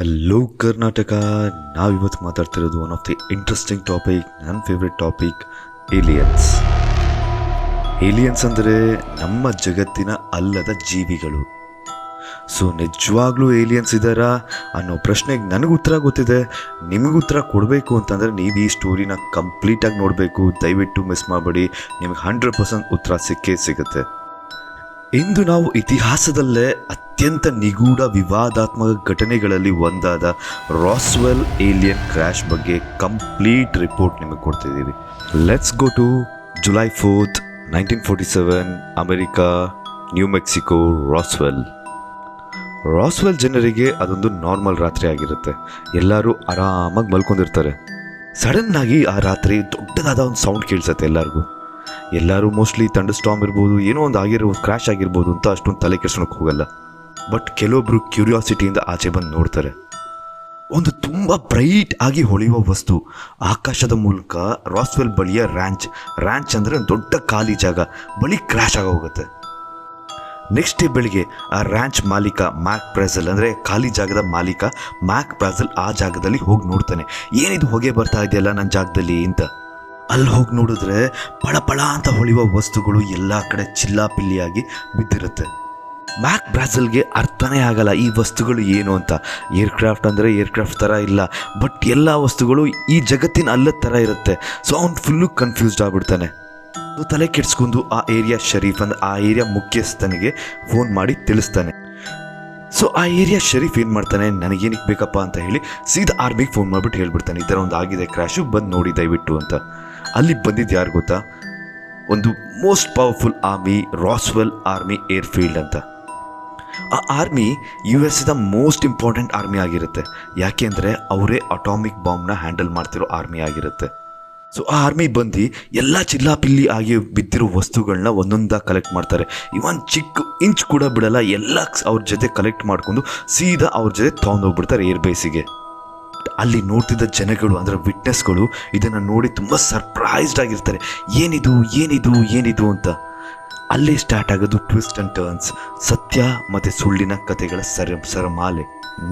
Hello Karnataka. ನಾವಿವತ್ತು ಮಾತಾಡ್ತಿರೋದು one of the interesting topic, ನನ್ನ ಫೇವ್ರೆಟ್ ಟಾಪಿಕ್, ಏಲಿಯನ್ಸ್. ಏಲಿಯನ್ಸ್ ಅಂದರೆ ನಮ್ಮ ಜಗತ್ತಿನ ಅಲ್ಲದ ಜೀವಿಗಳು. ಸೊ ನಿಜವಾಗ್ಲೂ ಏಲಿಯನ್ಸ್ ಇದ್ದಾರಾ ಅನ್ನೋ ಪ್ರಶ್ನೆಗೆ ನನಗೆ ಉತ್ತರ ಗೊತ್ತಿದೆ. ನಿಮಗೂ ಉತ್ತರ ಕೊಡಬೇಕು ಅಂತಂದರೆ ನೀವು ಈ ಸ್ಟೋರಿನ ಕಂಪ್ಲೀಟಾಗಿ ನೋಡಬೇಕು. ದಯವಿಟ್ಟು ಮಿಸ್ ಮಾಡಬೇಡಿ, ನಿಮಗೆ 100% ಉತ್ತರ ಸಿಕ್ಕೇ ಸಿಗುತ್ತೆ. ಇಂದು ನಾವು ಇತಿಹಾಸದಲ್ಲೇ ಅತ್ಯಂತ ನಿಗೂಢ ವಿವಾದಾತ್ಮಕ ಘಟನೆಗಳಲ್ಲಿ ಒಂದಾದ ರಾಸ್ವೆಲ್ ಏಲಿಯನ್ ಕ್ರ್ಯಾಶ್ ಬಗ್ಗೆ ಕಂಪ್ಲೀಟ್ ರಿಪೋರ್ಟ್ ನಿಮಗೆ ಕೊಡ್ತಿದ್ದೀವಿ. Let's go to July 4th, 1947, America, New Mexico, Roswell ಜನರಿಗೆ ಅದೊಂದು ನಾರ್ಮಲ್ ರಾತ್ರಿ ಆಗಿರುತ್ತೆ. ಎಲ್ಲರೂ ಆರಾಮಾಗಿ ಮಲ್ಕೊಂಡಿರ್ತಾರೆ. ಸಡನ್ನಾಗಿ ಆ ರಾತ್ರಿ ದೊಡ್ಡದಾದ ಒಂದು ಸೌಂಡ್ ಕೇಳಿಸುತ್ತೆ ಎಲ್ಲರೂ ಮೋಸ್ಟ್ಲಿ ಥಂಡರ್ ಸ್ಟಾರ್ಮ್ ಇರ್ಬೋದು, ಏನೋ ಒಂದು ಕ್ರ್ಯಾಶ್ ಆಗಿರ್ಬೋದು ಅಂತ ಅಷ್ಟೊಂದು ತಲೆ ಕೆಡ್ಸ್ಕೊಳಕ್ಕೆ ಹೋಗಲ್ಲ. ಬಟ್ ಕೆಲವೊಬ್ರು ಕ್ಯೂರಿಯಾಸಿಟಿಯಿಂದ ಆಚೆ ಬಂದು ನೋಡ್ತಾರೆ. ಒಂದು ತುಂಬ ಬ್ರೈಟ್ ಆಗಿ ಹೊಳೆಯುವ ವಸ್ತು ಆಕಾಶದ ಮೂಲಕ ರಾಸ್ವೆಲ್ ಬಳಿಯ ರ್ಯಾಂಚ್ ಅಂದರೆ ಒಂದು ದೊಡ್ಡ ಖಾಲಿ ಜಾಗ ಬಳಿ ಕ್ರ್ಯಾಶ್ ಆಗೋಗುತ್ತೆ. ನೆಕ್ಸ್ಟ್ ಡೇ ಬೆಳಿಗ್ಗೆ ಆ ರ್ಯಾಂಚ್ ಮಾಲೀಕ ಮ್ಯಾಕ್ ಬ್ರಾಝೆಲ್, ಅಂದರೆ ಖಾಲಿ ಜಾಗದ ಮಾಲೀಕ ಮ್ಯಾಕ್ ಬ್ರಾಝೆಲ್ ಆ ಜಾಗದಲ್ಲಿ ಹೋಗಿ ನೋಡ್ತಾನೆ. ಏನಿದು ಹೊಗೆ ಬರ್ತಾ ಇದೆಯಲ್ಲ ನನ್ನ ಜಾಗದಲ್ಲಿ ಅಂತ. ಅಲ್ಲಿ ಹೋಗಿ ನೋಡಿದ್ರೆ ಪಳ ಅಂತ ಹೊಳೆಯುವ ವಸ್ತುಗಳು ಎಲ್ಲ ಕಡೆ ಚಿಲ್ಲಾಪಿಲ್ಲಿಯಾಗಿ ಬಿದ್ದಿರುತ್ತೆ. ಮ್ಯಾಕ್ ಬ್ರಾಝೆಲ್ಗೆ ಅರ್ಥನೇ ಆಗಲ್ಲ ಈ ವಸ್ತುಗಳು ಏನು ಅಂತ. ಏರ್ಕ್ರಾಫ್ಟ್ ಅಂದರೆ ಏರ್ಕ್ರಾಫ್ಟ್ ಥರ ಇಲ್ಲ, ಬಟ್ ಎಲ್ಲ ವಸ್ತುಗಳು ಈ ಜಗತ್ತಿನ ಅಲ್ಲದ ಥರ ಇರುತ್ತೆ. ಸೊ ಅವ್ನು ಫುಲ್ಲು ಕನ್ಫ್ಯೂಸ್ಡ್ ಆಗಿಬಿಡ್ತಾನೆ. ತಲೆ ಕೆಡ್ಸ್ಕೊಂಡು ಆ ಏರಿಯಾ ಶರೀಫ್ ಅಂದರೆ ಆ ಏರಿಯಾ ಮುಖ್ಯಸ್ಥನಿಗೆ ಫೋನ್ ಮಾಡಿ ತಿಳಿಸ್ತಾನೆ. ಸೊ ಆ ಏರಿಯಾ ಶರೀಫ್ ಏನು ಮಾಡ್ತಾನೆ, ನನಗೇನಕ್ಕೆ ಬೇಕಪ್ಪ ಅಂತ ಹೇಳಿ ಸೀದಾ ಆರ್ಮಿಗೆ ಫೋನ್ ಮಾಡಿಬಿಟ್ಟು ಹೇಳ್ಬಿಡ್ತಾನೆ, ಈ ಥರ ಒಂದು ಆಗಿದೆ ಕ್ರ್ಯಾಶು, ಬಂದು ನೋಡಿ ದಯವಿಟ್ಟು ಅಂತ. ಅಲ್ಲಿ ಬಂದಿದ್ದು ಯಾರು ಗೊತ್ತಾ, ಒಂದು most powerful army, Roswell army airfield ಅಂತ. ಆ army US most important army ಆಗಿರುತ್ತೆ. ಯಾಕೆ ಅಂದರೆ ಅವರೇ ಅಟಾಮಿಕ್ ಬಾಂಬ್ನ ಹ್ಯಾಂಡಲ್ ಮಾಡ್ತಿರೋ ಆರ್ಮಿ ಆಗಿರುತ್ತೆ. ಸೊ ಆ ಆರ್ಮಿ ಬಂದು ಎಲ್ಲ ಚಿಲ್ಲಾಪಿಲ್ಲಿ ಆಗಿ ಬಿದ್ದಿರೋ ವಸ್ತುಗಳನ್ನ ಒಂದೊಂದಾಗಿ ಕಲೆಕ್ಟ್ ಮಾಡ್ತಾರೆ. ಇವನ್ ಚಿಕ್ಕ ಇಂಚ್ ಕೂಡ ಬಿಡಲ್ಲ, ಎಲ್ಲ ಅವ್ರ ಜೊತೆ ಕಲೆಕ್ಟ್ ಮಾಡಿಕೊಂಡು ಸೀದಾ ಅವ್ರ ಜೊತೆ ತೊಗೊಂಡೋಗ್ಬಿಡ್ತಾರೆ ಏರ್ಬೇಸಿಗೆ. ಅಲ್ಲಿ ನೋಡ್ತಿದ್ದ ಜನಗಳು ಅಂದರೆ ವಿಟ್ನೆಸ್ಗಳು ಇದನ್ನು ನೋಡಿ ತುಂಬ ಸರ್ಪ್ರೈಸ್ಡ್ ಆಗಿರ್ತಾರೆ. ಏನಿದು ಅಂತ. ಅಲ್ಲೇ ಸ್ಟಾರ್ಟ್ ಆಗೋದು ಟ್ವಿಸ್ಟ್ ಆ್ಯಂಡ್ ಟರ್ನ್ಸ್, ಸತ್ಯ ಮತ್ತು ಸುಳ್ಳಿನ ಕಥೆಗಳ ಸರಮಾಲೆ.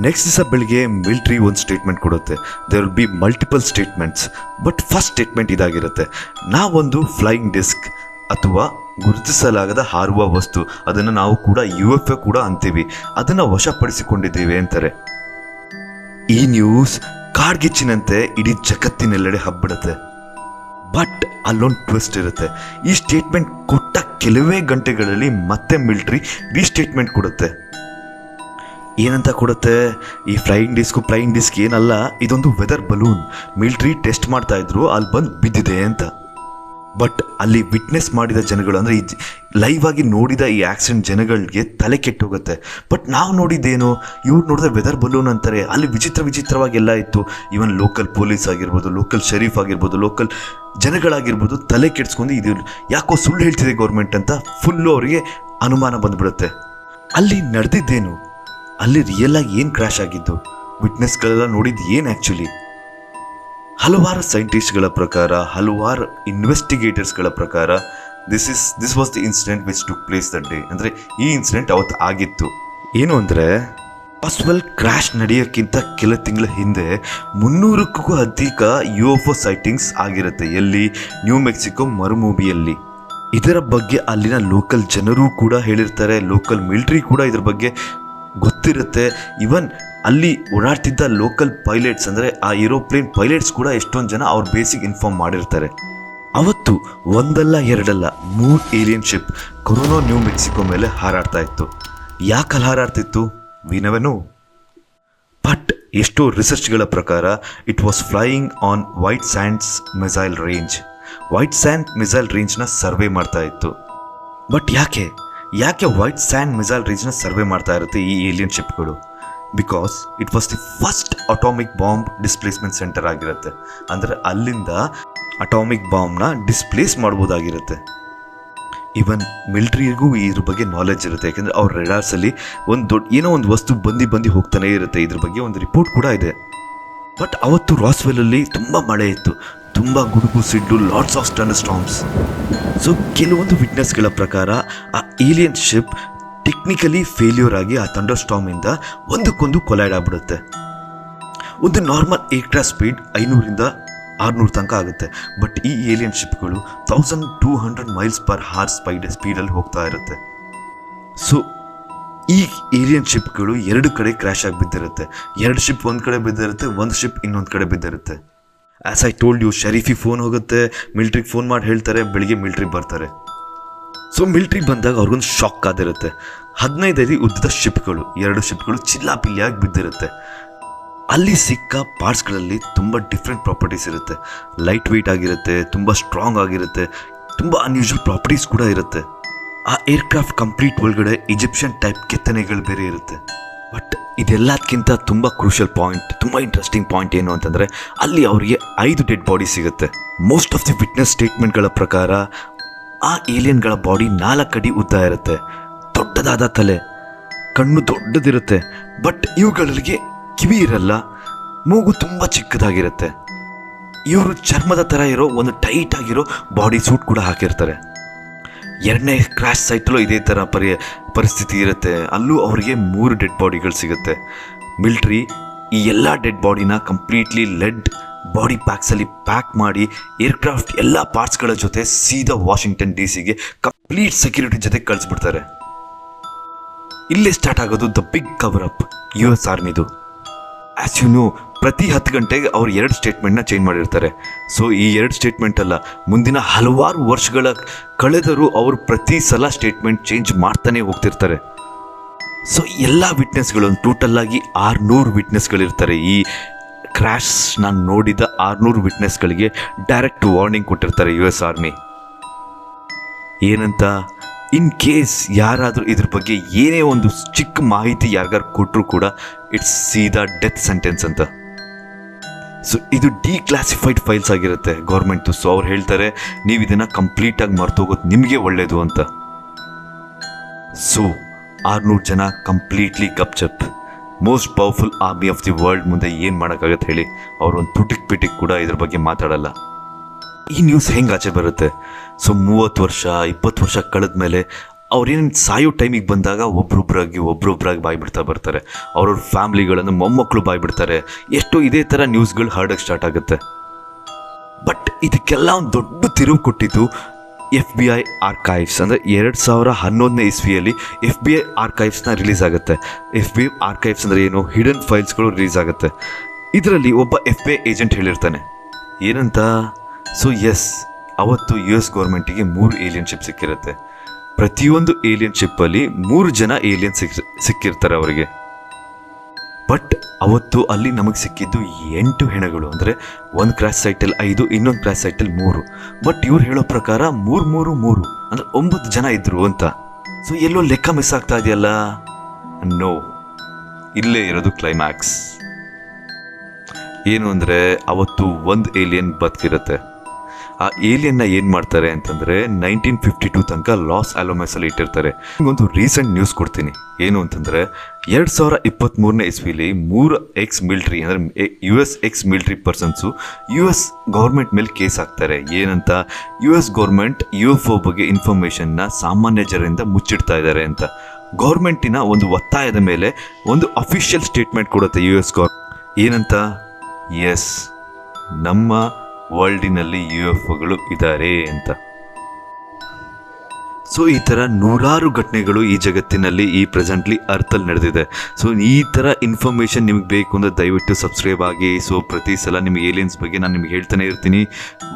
ನೆಕ್ಸ್ಟ್ ದಿವಸ ಬೆಳಿಗ್ಗೆ ಮಿಲಿಟ್ರಿ ಒಂದು ಸ್ಟೇಟ್ಮೆಂಟ್ ಕೊಡುತ್ತೆ. There will be multiple statements, but first statement ಇದಾಗಿರುತ್ತೆ, ನಾವೊಂದು ಫ್ಲೈಯಿಂಗ್ ಡಿಸ್ಕ್ ಅಥವಾ ಗುರುತಿಸಲಾಗದ ಹಾರುವ ವಸ್ತು, ಅದನ್ನು ನಾವು ಕೂಡ UFO ಕೂಡ ಅಂತೀವಿ, ಅದನ್ನು ವಶಪಡಿಸಿಕೊಂಡಿದ್ದೇವೆ ಅಂತಾರೆ. ಈ ನ್ಯೂಸ್ ಕಾಡ್ಗಿಚ್ಚಿನಂತೆ ಇಡೀ ಜಗತ್ತಿನೆಲ್ಲೆಡೆ ಹಬ್ಬಿಡುತ್ತೆ. ಬಟ್ ಅಲ್ಲೊಂದು ಟ್ವಿಸ್ಟ್ ಇರುತ್ತೆ. ಈ ಸ್ಟೇಟ್ಮೆಂಟ್ ಕೊಟ್ಟ ಕೆಲವೇ ಗಂಟೆಗಳಲ್ಲಿ ಮತ್ತೆ ಮಿಲಿಟ್ರಿ ರೀಸ್ಟೇಟ್ಮೆಂಟ್ ಕೊಡುತ್ತೆ. ಏನಂತ ಕೊಡುತ್ತೆ, ಈ ಫ್ಲೈಯಿಂಗ್ ಡಿಸ್ಕ್ ಏನಲ್ಲ, ಇದೊಂದು ವೆದರ್ ಬಲೂನ್, ಮಿಲಿಟ್ರಿ ಟೆಸ್ಟ್ ಮಾಡ್ತಾ ಇದ್ರು, ಅಲ್ಲಿ ಬಂದು ಬಿದ್ದಿದೆ ಅಂತ. ಬಟ್ ಅಲ್ಲಿ ವಿಟ್ನೆಸ್ ಮಾಡಿದ ಜನಗಳು ಅಂದರೆ ಈ ಲೈವ್ ಆಗಿ ನೋಡಿದ ಈ ಆಕ್ಸಿಡೆಂಟ್ ಜನಗಳಿಗೆ ತಲೆ ಕೆಟ್ಟೋಗುತ್ತೆ. ಬಟ್ ನಾವು ನೋಡಿದ್ದೇನು, ಇವ್ರು ನೋಡಿದ್ರೆ ವೆದರ್ ಬಲೂನ್ ಅಂತಾರೆ. ಅಲ್ಲಿ ವಿಚಿತ್ರವಾಗಿ ಎಲ್ಲ ಇತ್ತು. ಈವನ್ ಲೋಕಲ್ ಪೊಲೀಸ್ ಆಗಿರ್ಬೋದು, ಲೋಕಲ್ ಶರೀಫ್ ಆಗಿರ್ಬೋದು, ಲೋಕಲ್ ಜನಗಳಾಗಿರ್ಬೋದು ತಲೆ ಕೆಡ್ಸ್ಕೊಂಡು ಇದು ಯಾಕೋ ಸುಳ್ಳು ಹೇಳ್ತಿದೆ ಗೌರ್ಮೆಂಟ್ ಅಂತ ಫುಲ್ಲು ಅವರಿಗೆ ಅನುಮಾನ ಬಂದುಬಿಡುತ್ತೆ. ಅಲ್ಲಿ ನಡೆದಿದ್ದೇನು, ಅಲ್ಲಿ ರಿಯಲ್ ಆಗಿ ಏನು ಕ್ರ್ಯಾಶ್ ಆಗಿದ್ದು, ವಿಟ್ನೆಸ್ಗಳೆಲ್ಲ ನೋಡಿದ್ದು ಏನು ಆ್ಯಕ್ಚುಲಿ. ಹಲವಾರು ಸೈಂಟಿಸ್ಟ್ಗಳ ಪ್ರಕಾರ, ಹಲವಾರು ಇನ್ವೆಸ್ಟಿಗೇಟರ್ಸ್ಗಳ ಪ್ರಕಾರ this was the incident which took place that day. ಅಂದರೆ ಈ ಇನ್ಸಿಡೆಂಟ್ ಅವತ್ತು ಆಗಿತ್ತು. ಏನು ಅಂದರೆ ರಾಸ್ವೆಲ್ ಕ್ರ್ಯಾಶ್ ನಡೆಯೋಕ್ಕಿಂತ ಕೆಲ ತಿಂಗಳ ಹಿಂದೆ 300ಕ್ಕೂ ಅಧಿಕ UFO ಸೈಟಿಂಗ್ಸ್ ಆಗಿರುತ್ತೆ. ಎಲ್ಲಿ, ನ್ಯೂ ಮೆಕ್ಸಿಕೋ ಮರುಭೂಮಿಯಲ್ಲಿ. ಇದರ ಬಗ್ಗೆ ಅಲ್ಲಿನ ಲೋಕಲ್ ಜನರು ಕೂಡ ಹೇಳಿರ್ತಾರೆ, ಲೋಕಲ್ ಮಿಲಿಟ್ರಿ ಕೂಡ ಇದ್ರ ಬಗ್ಗೆ ಗೊತ್ತಿರುತ್ತೆ. ಇವನ್ ಅಲ್ಲಿ ಓಡಾಡ್ತಿದ್ದ ಲೋಕಲ್ ಪೈಲಟ್ಸ್ ಅಂದರೆ ಆ ಏರೋಪ್ಲೇನ್ ಪೈಲಟ್ಸ್ ಕೂಡ ಎಷ್ಟೊಂದು ಜನ ಅವ್ರ ಬೇಸಿಗೆ ಇನ್ಫಾರ್ಮ್ ಮಾಡಿರ್ತಾರೆ. ಅವತ್ತು ಒಂದಲ್ಲ ಎರಡಲ್ಲ 3 alien ship Corona New Mexico ಮೇಲೆ ಹಾರಾಡ್ತಾ ಇತ್ತು. ಯಾಕೆ ಹಾರಾಡ್ತಿತ್ತು ವಿ ನೆವರ್ ನೋ. ಬಟ್ ಎಷ್ಟೋ ರಿಸರ್ಚ್ಗಳ ಪ್ರಕಾರ it was flying on White Sands missile ರೇಂಜ್ನ ಸರ್ವೆ ಮಾಡ್ತಾ ಇತ್ತು. ಬಟ್ ಯಾಕೆ ವೈಟ್ ಸ್ಯಾಂಡ್ ಮಿಸೈಲ್ ರೇಂಜ್ನ ಸರ್ವೆ ಮಾಡ್ತಾ ಇರುತ್ತೆ ಈ ಏಲಿಯನ್ ಶಿಪ್ಗಳು? Because it was the first atomic bomb displacement centre ಆಗಿರುತ್ತೆ. ಅಂದರೆ ಅಲ್ಲಿಂದ ಅಟಾಮಿಕ್ ಬಾಂಬ್ನ ಡಿಸ್ಪ್ಲೇಸ್ ಮಾಡ್ಬೋದಾಗಿರುತ್ತೆ. ಈವನ್ ಮಿಲಿಟ್ರಿಗೂ ಇದ್ರ ಬಗ್ಗೆ ನಾಲೆಜ್ ಇರುತ್ತೆ, ಯಾಕೆಂದರೆ ಅವ್ರ ರೆಡಾರ್ಸಲ್ಲಿ ಏನೋ ಒಂದು ವಸ್ತು ಬಂದು ಹೋಗ್ತಾನೆ ಇರುತ್ತೆ. ಇದ್ರ ಬಗ್ಗೆ ಒಂದು ರಿಪೋರ್ಟ್ ಕೂಡ ಇದೆ. ಬಟ್ ಅವತ್ತು ರಾಸ್ವೆಲಲ್ಲಿ ತುಂಬ ಮಳೆ ಇತ್ತು, ತುಂಬ ಗುಡುಗು ಸಿಡ್ಲು, lots of thunderstorms. So ಕೆಲವೊಂದು ವಿಟ್ನೆಸ್ಗಳ ಪ್ರಕಾರ ಆ ಏಲಿಯನ್ ಶಿಪ್ ಟೆಕ್ನಿಕಲಿ ಫೇಲ್ಯೂರ್ ಆಗಿ ಆ ಥಂಡರ್ ಸ್ಟಾರ್ಮಿಂದ ಒಂದಕ್ಕೊಂದು ಕೊಲೈಡ್ ಆಗ್ಬಿಡುತ್ತೆ. ಒಂದು ನಾರ್ಮಲ್ ಏರ್ಕ್ರಾಫ್ಟ್ ಸ್ಪೀಡ್ 500ರಿಂದ 600 ತನಕ ಆಗುತ್ತೆ. ಬಟ್ ಈ ಏಲಿಯನ್ ಶಿಪ್ಗಳು 1200 ಮೈಲ್ಸ್ ಪರ್ ಹಾರ್ ಸ್ಪೀಡಲ್ಲಿ ಹೋಗ್ತಾ ಇರುತ್ತೆ. ಸೊ ಈ ಏಲಿಯನ್ ಶಿಪ್ಗಳು 2 ಕಡೆ ಕ್ರ್ಯಾಶ್ ಆಗಿ ಬಿದ್ದಿರುತ್ತೆ. 2 ಶಿಪ್ ಒಂದು ಕಡೆ ಬಿದ್ದಿರುತ್ತೆ, ಒಂದು ಶಿಪ್ ಇನ್ನೊಂದು ಕಡೆ ಬಿದ್ದಿರುತ್ತೆ. ಆ್ಯಸ್ ಐ ಟೋಲ್ಡ್ ಯು, ಶರೀಫಿಗೆ ಫೋನ್ ಹೋಗುತ್ತೆ, ಮಿಲ್ಟ್ರಿಗೆ ಫೋನ್ ಮಾಡಿ ಹೇಳ್ತಾರೆ, ಬೆಳಿಗ್ಗೆ ಮಿಲ್ಟ್ರಿಗೆ ಬರ್ತಾರೆ. ಸೊ ಮಿಲ್ಟ್ರಿಗೆ ಬಂದಾಗ ಅವ್ರಿಗೊಂದು ಶಾಕ್ ಆದಿರುತ್ತೆ. 15 ಅಡಿ ಉದ್ದದ ಶಿಪ್ಗಳು, 2 ಶಿಪ್ಗಳು ಚಿಲ್ಲಾಪಿಲ್ಲಿಯಾಗಿ ಬಿದ್ದಿರುತ್ತೆ. ಅಲ್ಲಿ ಸಿಕ್ಕ ಪಾರ್ಟ್ಸ್ಗಳಲ್ಲಿ ತುಂಬ ಡಿಫ್ರೆಂಟ್ ಪ್ರಾಪರ್ಟೀಸ್ ಇರುತ್ತೆ. ಲೈಟ್ ವೆಯ್ಟ್ ಆಗಿರುತ್ತೆ, ತುಂಬ ಸ್ಟ್ರಾಂಗ್ ಆಗಿರುತ್ತೆ, ತುಂಬ ಅನ್ಯೂಶುವಲ್ ಪ್ರಾಪರ್ಟೀಸ್ ಕೂಡ ಇರುತ್ತೆ. ಆ ಏರ್ಕ್ರಾಫ್ಟ್ ಕಂಪ್ಲೀಟ್ ಒಳಗಡೆ ಈಜಿಪ್ಷಿಯನ್ ಟೈಪ್ ಕೆತ್ತನೆಗಳು ಬೇರೆ ಇರುತ್ತೆ. ಬಟ್ ಇದೆಲ್ಲದಕ್ಕಿಂತ ತುಂಬ ಕ್ರೂಷಿಯಲ್ ಪಾಯಿಂಟ್, ತುಂಬ ಇಂಟ್ರೆಸ್ಟಿಂಗ್ ಪಾಯಿಂಟ್ ಏನು ಅಂತಂದರೆ, ಅಲ್ಲಿ ಅವರಿಗೆ 5 ಡೆಡ್ ಬಾಡಿ ಸಿಗುತ್ತೆ. ಮೋಸ್ಟ್ ಆಫ್ ದಿ ವಿಟ್ನೆಸ್ ಸ್ಟೇಟ್ಮೆಂಟ್ಗಳ ಪ್ರಕಾರ ಆ ಏಲಿಯನ್ಗಳ ಬಾಡಿ 4 ಅಡಿ ಉದ್ದ ಇರುತ್ತೆ, ದೊಡ್ಡದಾದ ತಲೆ, ಕಣ್ಣು ದೊಡ್ಡದಿರುತ್ತೆ. ಬಟ್ ಇವುಗಳಿಗೆ ಕಿವಿ ಇರಲ್ಲ, ಮೂಗು ತುಂಬ ಚಿಕ್ಕದಾಗಿರುತ್ತೆ. ಇವರು ಚರ್ಮದ ಥರ ಇರೋ ಒಂದು ಟೈಟ್ ಆಗಿರೋ ಬಾಡಿ ಸೂಟ್ ಕೂಡ ಹಾಕಿರ್ತಾರೆ. 2ನೇ ಕ್ರ್ಯಾಶ್ ಸೈಟಲ್ಲೂ ಇದೇ ಥರ ಪರಿಸ್ಥಿತಿ ಇರುತ್ತೆ. ಅಲ್ಲೂ ಅವರಿಗೆ 3 ಡೆಡ್ ಬಾಡಿಗಳು ಸಿಗುತ್ತೆ. ಮಿಲ್ಟ್ರಿ ಈ ಎಲ್ಲ ಡೆಡ್ ಬಾಡಿನ ಕಂಪ್ಲೀಟ್ಲಿ ಲೆಡ್ ಬಾಡಿ ಪ್ಯಾಕ್ಸಲ್ಲಿ ಪ್ಯಾಕ್ ಮಾಡಿ ಏರ್ಕ್ರಾಫ್ಟ್ ಎಲ್ಲ ಪಾರ್ಟ್ಸ್ಗಳ ಜೊತೆ ಸೀದಾ ವಾಷಿಂಗ್ಟನ್ DC ಕಂಪ್ಲೀಟ್ ಸೆಕ್ಯೂರಿಟಿ ಜೊತೆ ಕಳಿಸ್ಬಿಡ್ತಾರೆ. ಇಲ್ಲೇ ಸ್ಟಾರ್ಟ್ ಆಗೋದು the big cover up US ಆರ್ಮಿದು. ಆ್ಯಸ್ ಯು ನೋ, ಪ್ರತಿ 10 ಗಂಟೆಗೆ ಅವ್ರು 2 ಸ್ಟೇಟ್ಮೆಂಟ್ನ ಚೇಂಜ್ ಮಾಡಿರ್ತಾರೆ. ಸೊ ಈ 2 ಸ್ಟೇಟ್ಮೆಂಟ್ ಅಲ್ಲ, ಮುಂದಿನ ಹಲವಾರು ವರ್ಷಗಳ ಕಳೆದರೂ ಅವರು ಪ್ರತಿ ಸಲ ಸ್ಟೇಟ್ಮೆಂಟ್ ಚೇಂಜ್ ಮಾಡ್ತಾನೆ ಹೋಗ್ತಿರ್ತಾರೆ. ಸೊ ಎಲ್ಲ ವಿಟ್ನೆಸ್ಗಳು ಟೋಟಲ್ಲಾಗಿ 600 ವಿಟ್ನೆಸ್ಗಳಿರ್ತಾರೆ. ಈ ಕ್ರ್ಯಾಶ್ನ ನೋಡಿದ 600 ವಿಟ್ನೆಸ್ಗಳಿಗೆ ಡೈರೆಕ್ಟ್ ವಾರ್ನಿಂಗ್ ಕೊಟ್ಟಿರ್ತಾರೆ US ಆರ್ಮಿ. ಏನಂತ, ಇನ್ ಕೇಸ್ ಯಾರಾದರೂ ಇದ್ರ ಬಗ್ಗೆ ಏನೇ ಒಂದು ಚಿಕ್ಕ ಮಾಹಿತಿ ಯಾರಿಗಾರು ಕೊಟ್ಟರು ಕೂಡ ಇಟ್ಸ್ ಸೀದಾ ಡೆತ್ ಸೆಂಟೆನ್ಸ್ ಅಂತ. ಸೊ ಇದು ಡಿಕ್ಲಾಸಿಫೈಡ್ ಫೈಲ್ಸ್ ಆಗಿರುತ್ತೆ ಗೌರ್ಮೆಂಟು. ಸೊ ಅವ್ರು ಹೇಳ್ತಾರೆ, ನೀವು ಇದನ್ನು ಕಂಪ್ಲೀಟಾಗಿ ಮರ್ತೋಗೋದು ನಿಮಗೆ ಒಳ್ಳೆಯದು ಅಂತ. ಸೊ 600 ಜನ ಕಂಪ್ಲೀಟ್ಲಿ ಗಪ್ಚಪ್. Most powerful army of the world ಮುಂದೆ ಏನು ಮಾಡೋಕ್ಕಾಗತ್ತೆ ಹೇಳಿ? ಅವರು ಒಂದು ತುಟಿಕ್ ಕೂಡ ಇದ್ರ ಬಗ್ಗೆ ಮಾತಾಡಲ್ಲ. ಈ ನ್ಯೂಸ್ ಹೆಂಗೆ ಆಚೆ ಬರುತ್ತೆ? ಸೊ 30 ವರ್ಷ 20 ವರ್ಷ ಕಳೆದ ಮೇಲೆ ಅವ್ರೇನು ಸಾಯೋ ಟೈಮಿಗೆ ಬಂದಾಗ ಒಬ್ರೊಬ್ರಾಗಿ ಬಾಯ್ಬಿಡ್ತಾ ಬರ್ತಾರೆ. ಅವ್ರವ್ರ ಫ್ಯಾಮ್ಲಿಗಳನ್ನು ಮೊಮ್ಮಕ್ಕಳು ಬಾಯ್ಬಿಡ್ತಾರೆ. ಎಷ್ಟೋ ಇದೇ ಥರ ನ್ಯೂಸ್ಗಳು ಹರಡಕ್ಕೆ ಸ್ಟಾರ್ಟ್ ಆಗುತ್ತೆ. ಬಟ್ ಇದಕ್ಕೆಲ್ಲ ಒಂದು ದೊಡ್ಡ ತಿರುವು ಕೊಟ್ಟಿದ್ದು FBI ಆರ್ಕೈವ್ಸ್. ಅಂದರೆ 2011ನೇ ಇಸ್ವಿಯಲ್ಲಿ FBI ಆರ್ಕೈವ್ಸ್ನ ರಿಲೀಸ್ ಆಗುತ್ತೆ. FBI ಆರ್ಕೈವ್ಸ್ ಅಂದರೆ ಏನು? ಹಿಡನ್ ಫೈಲ್ಸ್ಗಳು ರಿಲೀಸ್ ಆಗುತ್ತೆ. ಇದರಲ್ಲಿ ಒಬ್ಬ FBI ಏಜೆಂಟ್ ಹೇಳಿರ್ತಾನೆ ಏನಂತ, ಸೊ ಅವತ್ತು US ಗೌರ್ಮೆಂಟಿಗೆ 3 ಏಲಿಯನ್ ಶಿಪ್ ಸಿಕ್ಕಿರುತ್ತೆ. ಪ್ರತಿಯೊಂದು ಏಲಿಯನ್ ಶಿಪ್ಪಲ್ಲಿ 3 ಜನ ಏಲಿಯನ್ ಸಿಕ್ಕಿರ್ತಾರೆ ಅವರಿಗೆ. ಬಟ್ ಅವತ್ತು ಅಲ್ಲಿ ನಮಗೆ ಸಿಕ್ಕಿದ್ದು 8 ಹೆಣಗಳು. ಅಂದರೆ ಒಂದು ಕ್ರ್ಯಾಶ್ ಸೈಟಲ್ಲಿ 5, ಇನ್ನೊಂದು ಕ್ರ್ಯಾಶ್ ಸೈಟಲ್ಲಿ 3. ಬಟ್ ಇವ್ರು ಹೇಳೋ ಪ್ರಕಾರ 3 ಅಂದರೆ 9 ಜನ ಇದ್ರು ಅಂತ. ಸೊ ಎಲ್ಲೋ ಲೆಕ್ಕ ಮಿಸ್ ಆಗ್ತಾ ಇದೆಯಲ್ಲ? ನೋ, ಇಲ್ಲೇ ಇರೋದು ಕ್ಲೈಮ್ಯಾಕ್ಸ್. ಏನು ಅಂದರೆ, ಅವತ್ತು ಒಂದು ಏಲಿಯನ್ ಬದುಕಿರುತ್ತೆ. ಆ ಏಲಿಯನ್ನ ಏನು ಮಾಡ್ತಾರೆ ಅಂತಂದರೆ 1952 ತನಕ ಲಾಸ್ ಆಲಮೋಸಲ್ಲಿ ಇಟ್ಟಿರ್ತಾರೆ. ಒಂದು ರೀಸೆಂಟ್ ನ್ಯೂಸ್ ಕೊಡ್ತೀನಿ. ಏನು ಅಂತಂದರೆ 2023ನೇ ಇಸ್ವಿಲಿ 3 ಎಕ್ಸ್ ಮಿಲ್ಟ್ರಿ ಅಂದರೆ US X military persons US government ಮೇಲೆ ಕೇಸ್ ಹಾಕ್ತಾರೆ. ಏನಂತ, US ಗೌರ್ಮೆಂಟ್ UFO ಬಗ್ಗೆ ಇನ್ಫಾರ್ಮೇಷನ್ನ ಸಾಮಾನ್ಯ ಜನರಿಂದ ಮುಚ್ಚಿಡ್ತಾ ಇದ್ದಾರೆ ಅಂತ. ಗೌರ್ಮೆಂಟಿನ ಒಂದು ಒತ್ತಾಯದ ಮೇಲೆ ಒಂದು ಅಫಿಷಿಯಲ್ ಸ್ಟೇಟ್ಮೆಂಟ್ ಕೊಡುತ್ತೆ US ಗೌರ್ಮೆಂಟ್. ಏನಂತ, ನಮ್ಮ ವರ್ಲ್ಡಿನಲ್ಲಿ UFOಗಳು ಇದ್ದಾರೆ ಅಂತ. ಸೊ ಈ ಥರ ನೂರಾರು ಘಟನೆಗಳು ಈ ಜಗತ್ತಿನಲ್ಲಿ ಈ ಪ್ರೆಸೆಂಟ್ಲಿ ಅರ್ಥಲ್ಲಿ ನಡೆದಿದೆ. ಸೊ ಈ ಥರ ಇನ್ಫಾರ್ಮೇಷನ್ ನಿಮಗೆ ಬೇಕು ಅಂದರೆ ದಯವಿಟ್ಟು ಸಬ್ಸ್ಕ್ರೈಬ್ ಆಗಿ. ಸೊ ಪ್ರತಿ ಸಲ ನಿಮಗೆ ಏಲಿಯನ್ಸ್ ಬಗ್ಗೆ ನಾನು ನಿಮಗೆ ಹೇಳ್ತಾನೆ ಇರ್ತೀನಿ,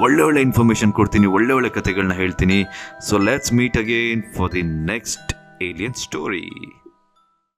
ಒಳ್ಳೆ ಇನ್ಫಾರ್ಮೇಷನ್ ಕೊಡ್ತೀನಿ, ಒಳ್ಳೆ ಕಥೆಗಳನ್ನ ಹೇಳ್ತೀನಿ. So let's meet again for the next alien story.